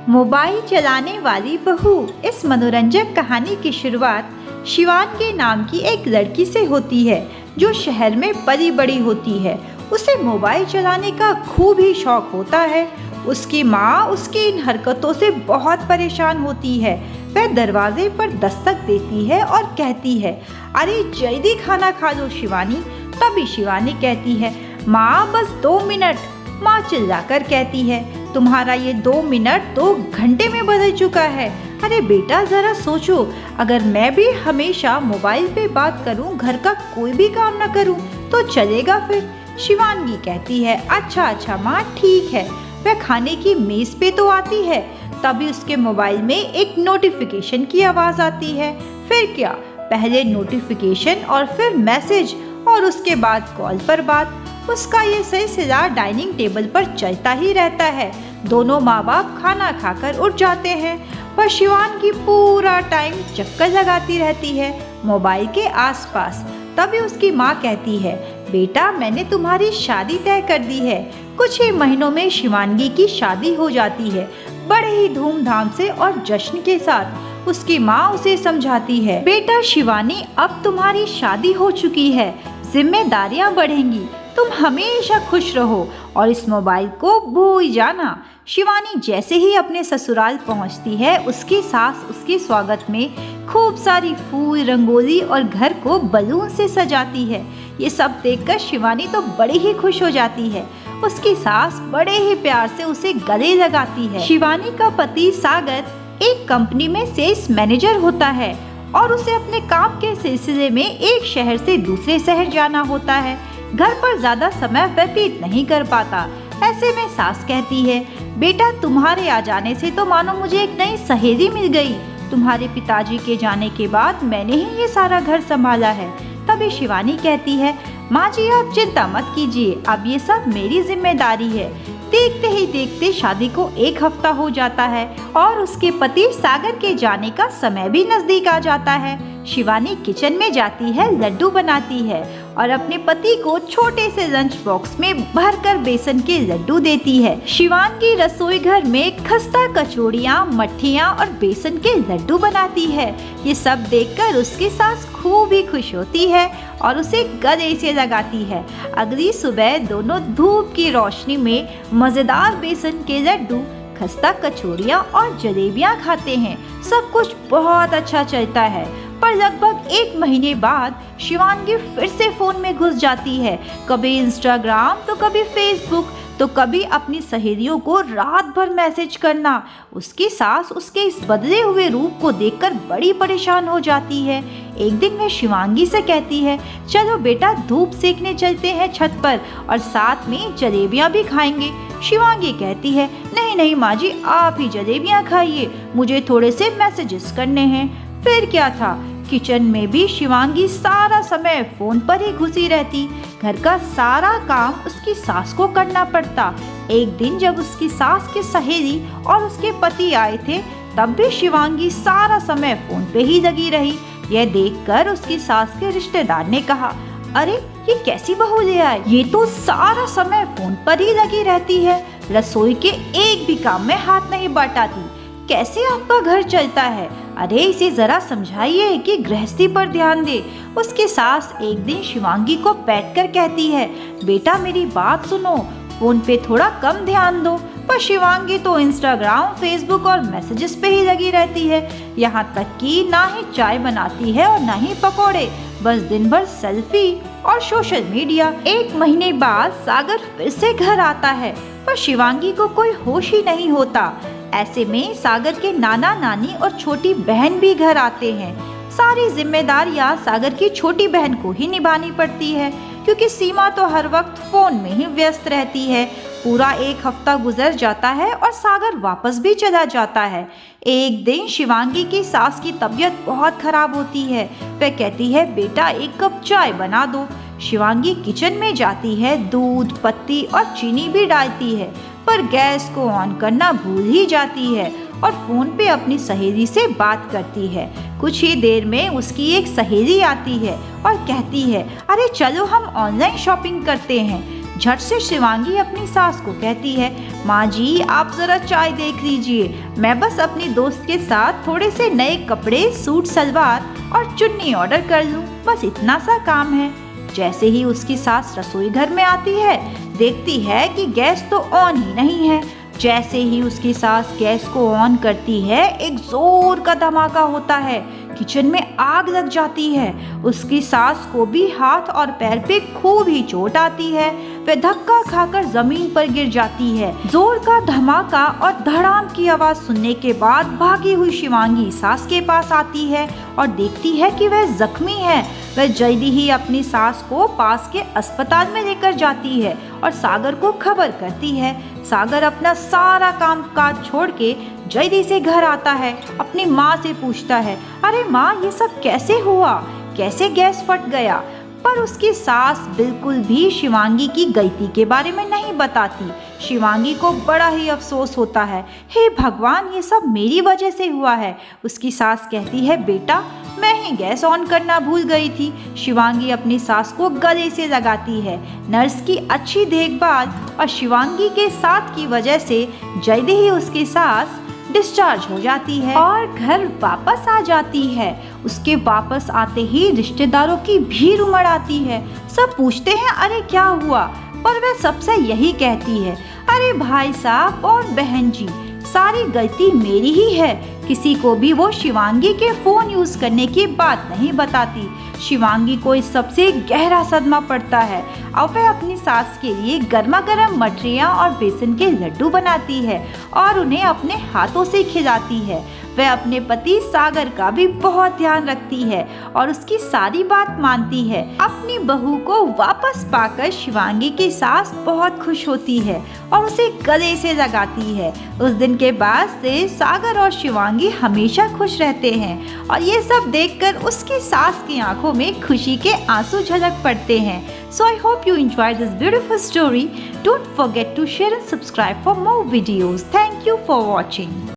Mobile चलाने वाली बहू। इस मनोरंजक कहानी की शुरुआत शिवांगी नाम की एक लड़की से होती है जो शहर में पली बड़ी होती है। उसे मोबाइल चलाने का खूब ही शौक होता है। उसकी माँ उसकी इन हरकतों से बहुत परेशान होती है। वह दरवाजे पर दस्तक देती है और कहती है, अरे जल्दी खाना खा लो शिवानी। तभी शिवानी कहती है, माँ बस 2 मिनट। माँ चिल्लाकर कहती है, तुम्हारा ये 2 मिनट 2 घंटे में बदल चुका है। अरे बेटा जरा सोचो, अगर मैं भी हमेशा मोबाइल पे बात करूं, घर का कोई भी काम न करूं तो चलेगा फिर? शिवांगी कहती है, अच्छा माँ ठीक है। वह खाने की मेज पे तो आती है, तभी उसके मोबाइल में एक नोटिफिकेशन की आवाज़ आती है। फिर क्या, पहले नोटिफिकेशन और फिर मैसेज और उसके बाद कॉल पर बात। उसका ये सिलसिला डाइनिंग टेबल पर चलता ही रहता है। दोनों माँ बाप खाना खाकर उठ जाते हैं, पर शिवांगी पूरा टाइम चक्कर लगाती रहती है मोबाइल के आसपास। तभी उसकी माँ कहती है, बेटा मैंने तुम्हारी शादी तय कर दी है। कुछ ही महीनों में शिवांगी की शादी हो जाती है, बड़े ही धूमधाम से और जश्न के साथ। उसकी माँ उसे समझाती है, बेटा शिवानी अब तुम्हारी शादी हो चुकी है, जिम्मेदारियाँ बढ़ेंगी, तुम हमेशा खुश रहो और इस मोबाइल को भूल जाना। शिवानी जैसे ही अपने ससुराल पहुंचती है, उसकी सास उसके स्वागत में खूब सारी फूल, रंगोली और घर को बलून से सजाती है। ये सब देखकर शिवानी तो बड़ी ही खुश हो जाती है। उसकी सास बड़े ही प्यार से उसे गले लगाती है। शिवानी का पति सागर एक कंपनी में सेल्स मैनेजर होता है और उसे अपने काम के सिलसिले में एक शहर से दूसरे शहर जाना होता है। घर पर ज्यादा समय व्यतीत नहीं कर पाता। ऐसे में सास कहती है, बेटा तुम्हारे आ जाने से तो मानो मुझे एक नई सहेली मिल गई। तुम्हारे पिताजी के जाने के बाद मैंने ही ये सारा घर संभाला है। तभी शिवानी कहती है, माँ जी आप चिंता मत कीजिए, अब ये सब मेरी जिम्मेदारी है। देखते ही देखते शादी को 1 हफ्ता हो जाता है और उसके पति सागर के जाने का समय भी नजदीक आ जाता है। शिवानी किचन में जाती है, लड्डू बनाती है और अपने पति को छोटे से लंच बॉक्स में भरकर बेसन के लड्डू देती है। शिवांगी रसोई घर में खस्ता कचौड़ियाँ, मट्ठियाँ और बेसन के लड्डू बनाती है। ये सब देखकर उसकी सास खूब ही खुश होती है और उसे गले से लगाती है। अगली सुबह दोनों धूप की रोशनी में मजेदार बेसन के लड्डू, खस्ता कचौड़ियाँ और जलेबियाँ खाते हैं। सब कुछ बहुत अच्छा चलता है, पर लगभग 1 महीने बाद शिवांगी फिर से फोन में घुस जाती है। कभी इंस्टाग्राम तो कभी फेसबुक तो कभी अपनी सहेलियों को रात भर मैसेज करना। उसकी सास उसके इस बदले हुए रूप को देखकर बड़ी परेशान हो जाती है। एक दिन वह शिवांगी से कहती है, चलो बेटा धूप सेकने चलते हैं छत पर और साथ में जलेबियाँ भी खाएंगे। शिवांगी कहती है, नहीं माँ जी आप ही जलेबियाँ खाइए, मुझे थोड़े से मैसेजेस करने हैं। फिर क्या था, किचन में भी शिवांगी सारा समय फोन पर ही घुसी रहती। घर का सारा काम उसकी सास को करना पड़ता। एक दिन जब उसकी सास की सहेली और उसके पति आए थे, तब भी शिवांगी सारा समय फोन पे ही लगी रही। यह देखकर उसकी सास के रिश्तेदार ने कहा, अरे ये कैसी बहू ले आए, ये तो सारा समय फोन पर ही लगी रहती है, रसोई के एक भी काम में हाथ नहीं बटाती, कैसे आपका घर चलता है? अरे इसे जरा समझाइए कि गृहस्थी पर ध्यान दे। उसकी सास एक दिन शिवांगी को बैठकर कहती है, बेटा मेरी बात सुनो, फोन पे थोड़ा कम ध्यान दो। पर शिवांगी तो इंस्टाग्राम, फेसबुक और मैसेजेस पे ही लगी रहती है। यहाँ तक कि ना ही चाय बनाती है और ना ही पकौड़े, बस दिन भर सेल्फी और सोशल मीडिया। 1 महीने बाद सागर फिर से घर आता है, पर शिवांगी को कोई होश ही नहीं होता। ऐसे में सागर के नाना नानी और छोटी बहन भी घर आते हैं। सारी जिम्मेदारियां सागर की छोटी बहन को ही निभानी पड़ती है, क्योंकि सीमा तो हर वक्त फोन में ही व्यस्त रहती है। पूरा 1 हफ्ता गुजर जाता है और सागर वापस भी चला जाता है। एक दिन शिवांगी की सास की तबीयत बहुत खराब होती है। वह कहती है, बेटा 1 कप चाय बना दो। शिवांगी किचन में जाती है, दूध, पत्ती और चीनी भी डालती है, पर गैस को ऑन करना भूल ही जाती है और फोन पे अपनी सहेली से बात करती है। कुछ ही देर में उसकी एक सहेली आती है और कहती है, अरे चलो हम ऑनलाइन शॉपिंग करते हैं। झट से शिवांगी अपनी सास को कहती है, माँ जी आप जरा चाय देख लीजिए, मैं बस अपनी दोस्त के साथ थोड़े से नए कपड़े, सूट सलवार और चुन्नी ऑर्डर कर लूँ, बस इतना सा काम है। जैसे ही उसकी सास रसोई घर में आती है, देखती है कि गैस तो ऑन ही नहीं है। जैसे ही उसकी सास गैस को ऑन करती है, एक जोर का धमाका होता है, किचन में आग लग जाती है। उसकी सास को भी हाथ और पैर पे खूब ही चोट आती है, वह धक्का खाकर जमीन पर गिर जाती है। जोर का धमाका और धड़ाम की आवाज सुनने के बाद भागी हुई शिवांगी सास के पास आती है और देखती है कि वह जख्मी है। वह जल्दी ही अपनी सास को पास के अस्पताल में लेकर जाती है और सागर को खबर करती है। सागर अपना सारा काम काज छोड़ के जल्दी से घर आता है, अपनी माँ से पूछता है, अरे माँ ये सब कैसे हुआ, कैसे गैस फट गया? पर उसकी सास बिल्कुल भी शिवांगी की गलती के बारे में नहीं बताती। शिवांगी को बड़ा ही अफसोस होता है, हे भगवान ये सब मेरी वजह से हुआ है। उसकी सास कहती है, बेटा मैं ही गैस ऑन करना भूल गई थी। शिवांगी अपनी सास को गले से लगाती है। नर्स की अच्छी देखभाल और शिवांगी के साथ की वजह से जल्दी ही उसकी सास डिस्चार्ज हो जाती है और घर वापस आ जाती है। उसके वापस आते ही रिश्तेदारों की भीड़ उमड़ आती है। सब पूछते हैं अरे क्या हुआ, पर वह सबसे यही कहती है, अरे भाई साहब और बहन जी सारी गलती मेरी ही है। किसी को भी वो शिवांगी के फोन यूज करने की बात नहीं बताती। शिवांगी को इस सबसे गहरा सदमा पड़ता है और वह अपनी सास के लिए गर्मा गर्म मठरियाँ और बेसन के लड्डू बनाती है और उन्हें अपने हाथों से खिलाती है। वह अपने पति सागर का भी बहुत ध्यान रखती है और उसकी सारी बात मानती है। अपनी बहू को वापस पाकर शिवांगी की सास बहुत खुश होती है और उसे गले से लगाती है। उस दिन के बाद से सागर और शिवांगी हमेशा खुश रहते हैं और ये सब देखकर उसकी सास की आंखों में खुशी के आंसू झलक पड़ते हैं। So I hope you enjoyed this beautiful story. Don't forget to share and subscribe for more videos. Thank you for watching.